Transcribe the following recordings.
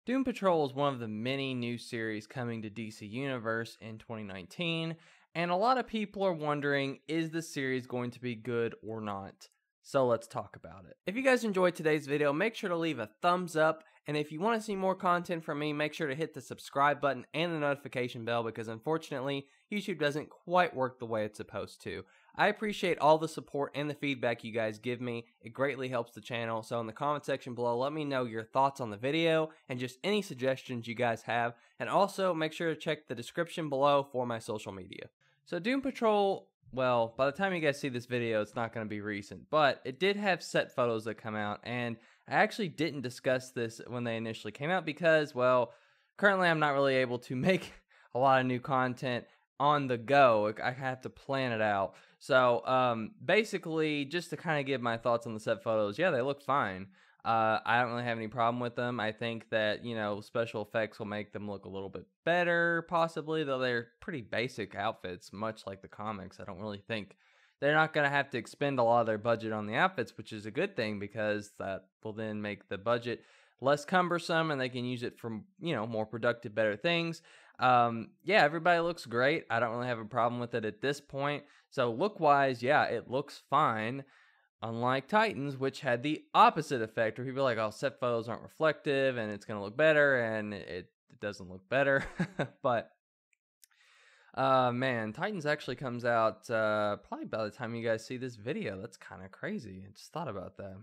Doom Patrol is one of the many new series coming to DC Universe in 2019, and a lot of people are wondering, is the series going to be good or not? So let's talk about it. If you guys enjoyed today's video, make sure to leave a thumbs up, and if you want to see more content from me, make sure to hit the subscribe button and the notification bell because unfortunately, YouTube doesn't quite work the way it's supposed to. I appreciate all the support and the feedback you guys give me. It greatly helps the channel. So in the comment section below, let me know your thoughts on the video and just any suggestions you guys have. And also make sure to check the description below for my social media. So Doom Patrol, well, by the time you guys see this video, it's not going to be recent, but it did have set photos that come out, and I actually didn't discuss this when they initially came out because, well, currently I'm not really able to make a lot of new content on the go. I have to plan it out. So basically, just to kind of give my thoughts on the set photos, yeah, they look fine. I don't really have any problem with them. I think that, special effects will make them look a little bit better, possibly, though they're pretty basic outfits, much like the comics. I don't really think they're not going to have to expend a lot of their budget on the outfits, which is a good thing because that will then make the budget less cumbersome and they can use it for, more productive, better things. Yeah, everybody looks great. I don't really have a problem with it at this point. So look-wise, yeah, it looks fine. Unlike Titans, which had the opposite effect, where people are like, oh, set photos aren't reflective and it's going to look better, and it doesn't look better. But, man, Titans actually comes out probably by the time you guys see this video. That's kind of crazy. I just thought about that.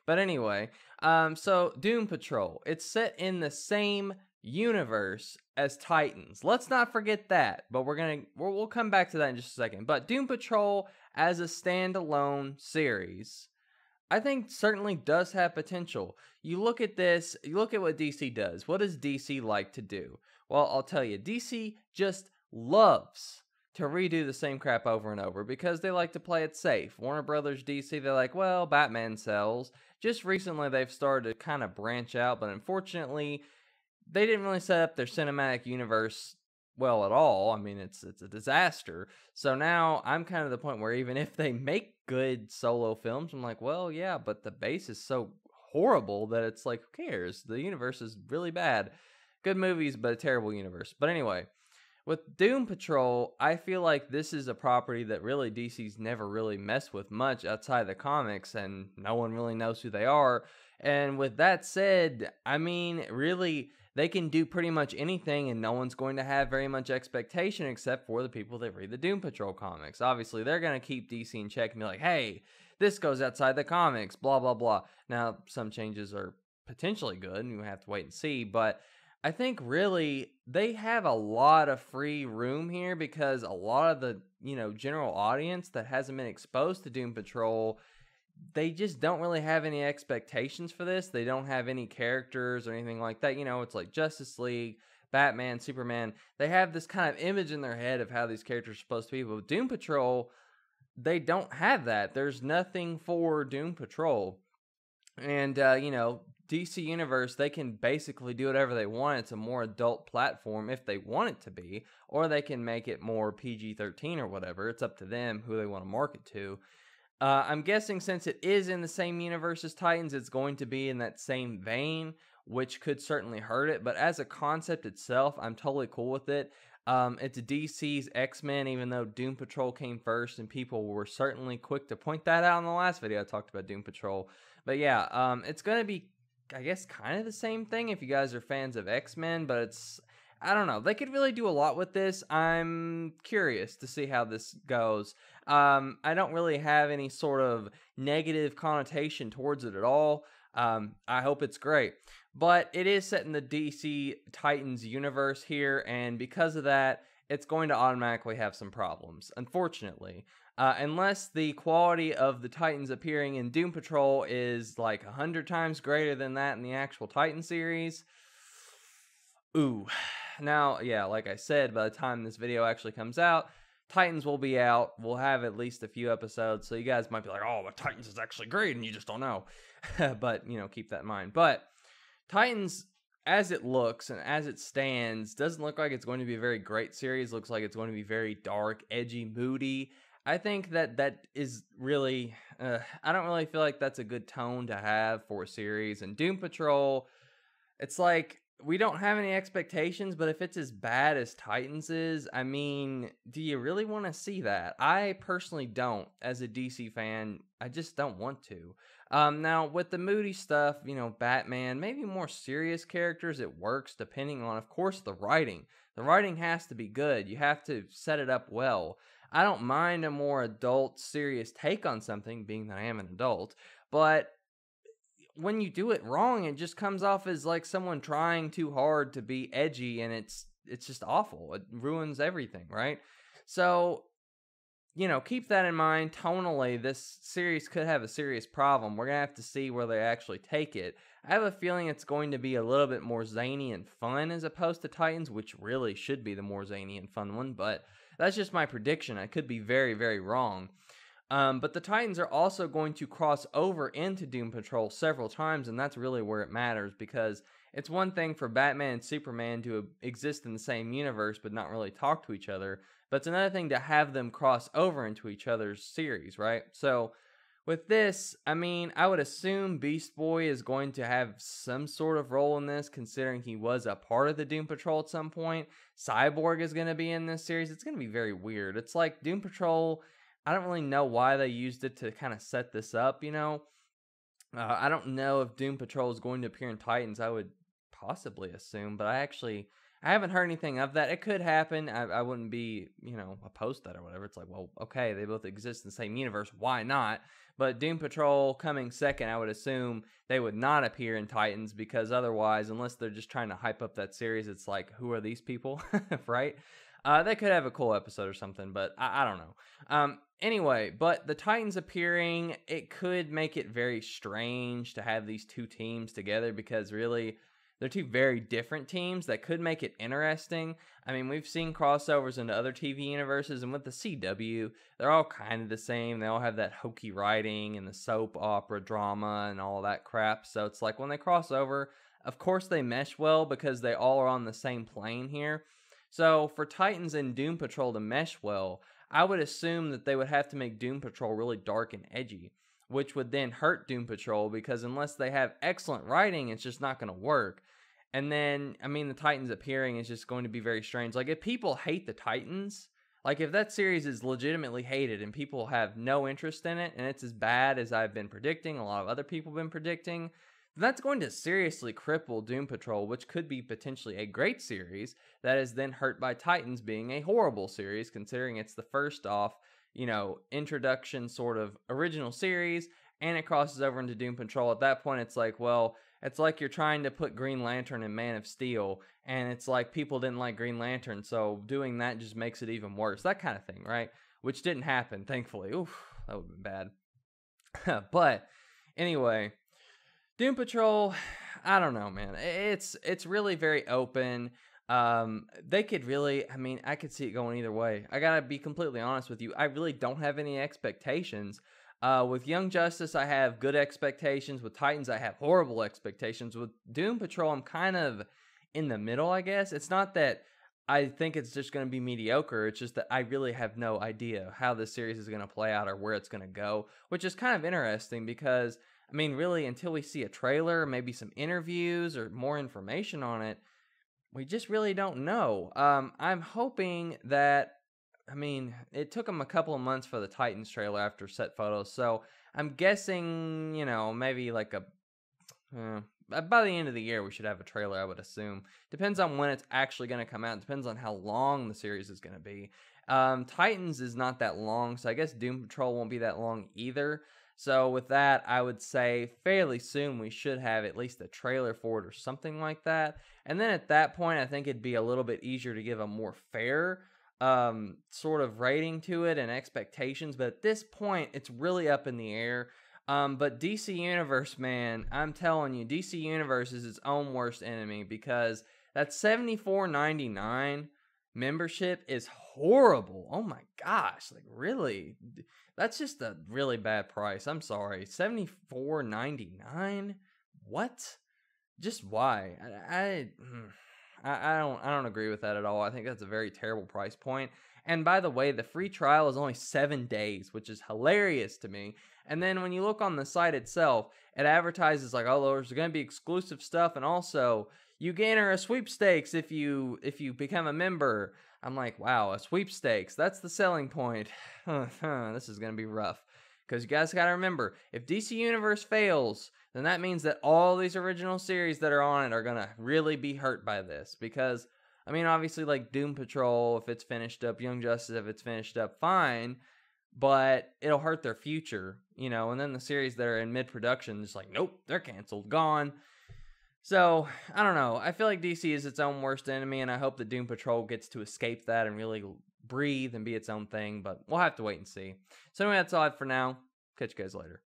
But anyway, so Doom Patrol. It's set in the same universe as Titans. Let's not forget that, but we'll come back to that in just a second. But Doom Patrol as a standalone series, I think certainly does have potential. You look at this, you look at what DC does. What does DC like to do? Well, I'll tell you, DC just loves to redo the same crap over and over because they like to play it safe. Warner Brothers, DC, they're like, well, Batman sells. Just recently, they've started to kind of branch out, but unfortunately, they didn't really set up their cinematic universe well at all. I mean, it's a disaster. So now I'm kind of the point where even if they make good solo films, I'm like, well, yeah, but the base is so horrible that it's like, who cares? The universe is really bad. Good movies, but a terrible universe. But anyway, with Doom Patrol, I feel like this is a property that really DC's never really messed with much outside the comics, and no one really knows who they are. And with that said, I mean, really, they can do pretty much anything, and no one's going to have very much expectation except for the people that read the Doom Patrol comics. Obviously, they're going to keep DC in check and be like, hey, this goes outside the comics, blah, blah, blah. Now, some changes are potentially good, and you have to wait and see, but I think really they have a lot of free room here because a lot of the, general audience that hasn't been exposed to Doom Patrol, they just don't really have any expectations for this. They don't have any characters or anything like that. It's like Justice League, Batman, Superman. They have this kind of image in their head of how these characters are supposed to be. But with Doom Patrol, they don't have that. There's nothing for Doom Patrol. And, DC Universe, they can basically do whatever they want. It's a more adult platform if they want it to be, or they can make it more PG-13 or whatever. It's up to them who they want to market to. I'm guessing since it is in the same universe as Titans, it's going to be in that same vein, which could certainly hurt it. But as a concept itself, I'm totally cool with it. It's DC's X-Men, even though Doom Patrol came first, and people were certainly quick to point that out in the last video I talked about Doom Patrol. But yeah, it's going to be, I guess, kind of the same thing if you guys are fans of X-Men, but I don't know. They could really do a lot with this. I'm curious to see how this goes. I don't really have any sort of negative connotation towards it at all. I hope it's great. But it is set in the DC Titans universe here, and because of that, it's going to automatically have some problems, unfortunately. Unless the quality of the Titans appearing in Doom Patrol is like 100 times greater than that in the actual Titan series. Ooh. Now, yeah, like I said, by the time this video actually comes out, Titans will be out. We'll have at least a few episodes, so you guys might be like, oh, but Titans is actually great, and you just don't know. But, keep that in mind. But Titans, as it looks and as it stands, doesn't look like it's going to be a very great series. Looks like it's going to be very dark, edgy, moody. I think that is really, I don't really feel like that's a good tone to have for a series. And Doom Patrol, It's like we don't have any expectations, but if it's as bad as Titans is, I mean, do you really want to see that? I personally don't. As a DC fan, I just don't want to. Now with the moody stuff, Batman, maybe more serious characters, it works depending on, of course, the writing. The writing has to be good. You have to set it up well. I don't mind a more adult, serious take on something, being that I am an adult, but when you do it wrong, it just comes off as like someone trying too hard to be edgy, and it's just awful. It ruins everything, right? So, keep that in mind. Tonally, this series could have a serious problem. We're gonna have to see where they actually take it. I have a feeling it's going to be a little bit more zany and fun as opposed to Titans, which really should be the more zany and fun one, but that's just my prediction. I could be very, very wrong. But the Titans are also going to cross over into Doom Patrol several times, and that's really where it matters, because it's one thing for Batman and Superman to exist in the same universe but not really talk to each other, but it's another thing to have them cross over into each other's series, right? So with this, I mean, I would assume Beast Boy is going to have some sort of role in this, considering he was a part of the Doom Patrol at some point. Cyborg is going to be in this series. It's going to be very weird. It's like Doom Patrol, I don't really know why they used it to kind of set this up, I don't know if Doom Patrol is going to appear in Titans. I would possibly assume, but I haven't heard anything of that. It could happen. I wouldn't be, opposed to that or whatever. It's like, well, okay, they both exist in the same universe. Why not? But Doom Patrol coming second, I would assume they would not appear in Titans, because otherwise, unless they're just trying to hype up that series, it's like, who are these people, right? They could have a cool episode or something, but I don't know. Anyway, but the Titans appearing, it could make it very strange to have these two teams together, because really, they're two very different teams that could make it interesting. I mean, we've seen crossovers into other TV universes, and with the CW, they're all kind of the same. They all have that hokey writing and the soap opera drama and all that crap. So it's like when they cross over, of course they mesh well because they all are on the same plane here. So for Titans and Doom Patrol to mesh well, I would assume that they would have to make Doom Patrol really dark and edgy, which would then hurt Doom Patrol, because unless they have excellent writing, it's just not going to work. And then, I mean, the Titans appearing is just going to be very strange. Like, if people hate the Titans, like if that series is legitimately hated and people have no interest in it, and it's as bad as I've been predicting, a lot of other people have been predicting, that's going to seriously cripple Doom Patrol, which could be potentially a great series that is then hurt by Titans being a horrible series, considering it's the first off, introduction sort of original series, and it crosses over into Doom Patrol. At that point, it's like, well, it's like you're trying to put Green Lantern in Man of Steel, and it's like people didn't like Green Lantern, so doing that just makes it even worse. That kind of thing, right? Which didn't happen, thankfully. Oof, that would have been bad. But anyway, Doom Patrol, I don't know, man. It's really very open. They could really, I mean, I could see it going either way. I gotta be completely honest with you. I really don't have any expectations. With Young Justice, I have good expectations. With Titans, I have horrible expectations. With Doom Patrol, I'm kind of in the middle, I guess. It's not that I think it's just going to be mediocre. It's just that I really have no idea how this series is going to play out or where it's going to go, which is kind of interesting because, I mean, really, until we see a trailer, maybe some interviews or more information on it, we just really don't know. I'm hoping that, I mean, it took them a couple of months for the Titans trailer after set photos, so I'm guessing, maybe like by the end of the year, we should have a trailer, I would assume. Depends on when it's actually going to come out. Depends on how long the series is going to be. Titans is not that long, so I guess Doom Patrol won't be that long either. So with that, I would say fairly soon we should have at least a trailer for it or something like that. And then at that point, I think it'd be a little bit easier to give a more fair sort of rating to it and expectations. But at this point, it's really up in the air. But DC Universe, man, I'm telling you, DC Universe is its own worst enemy because that $74.99 membership is horrible. Oh my gosh, like really? That's just a really bad price. I'm sorry. $74.99? What? Just why? I don't agree with that at all. I think that's a very terrible price point. And by the way, the free trial is only 7 days, which is hilarious to me. And then when you look on the site itself, it advertises like, oh, there's going to be exclusive stuff, and also you can enter a sweepstakes if you become a member. I'm like, wow, a sweepstakes. That's the selling point. This is going to be rough. Because you guys got to remember, if DC Universe fails, then that means that all these original series that are on it are going to really be hurt by this. Because, I mean, obviously, like Doom Patrol, if it's finished up, Young Justice, if it's finished up, fine. But it'll hurt their future, you know. And then the series that are in mid-production, just like, nope, they're canceled, gone. So, I don't know. I feel like DC is its own worst enemy, and I hope that Doom Patrol gets to escape that and really breathe and be its own thing, but we'll have to wait and see. So anyway, that's all I have for now. Catch you guys later.